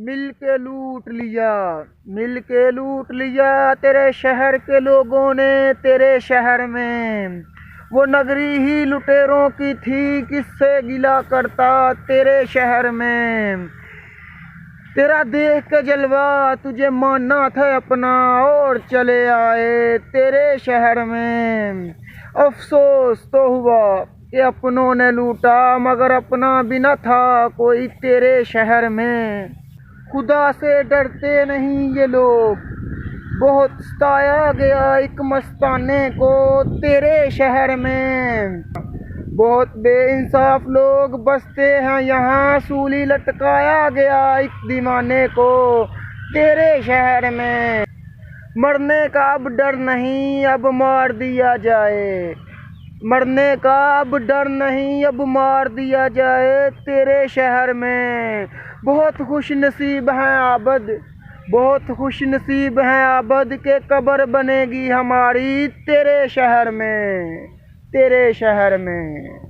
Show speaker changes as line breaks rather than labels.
मिल के लूट लिया, मिल के लूट लिया तेरे शहर के लोगों ने। तेरे शहर में वो नगरी ही लुटेरों की थी, किससे गिला करता तेरे शहर में। तेरा देख के जलवा तुझे मानना था अपना, और चले आए तेरे शहर में। अफसोस तो हुआ कि अपनों ने लूटा, मगर अपना भी न था कोई तेरे शहर में। खुदा से डरते नहीं ये लोग, बहुत सताया गया एक मस्ताने को तेरे शहर में। बहुत बेइंसाफ लोग बसते हैं यहाँ, सूली लटकाया गया एक दीवाने को तेरे शहर में। मरने का अब डर नहीं, अब मार दिया जाए। मरने का अब डर नहीं, अब मार दिया जाए तेरे शहर में। बहुत खुश नसीब हैं आबद, बहुत खुश नसीब हैं आबद के कब्र बनेगी हमारी तेरे शहर में, तेरे शहर में।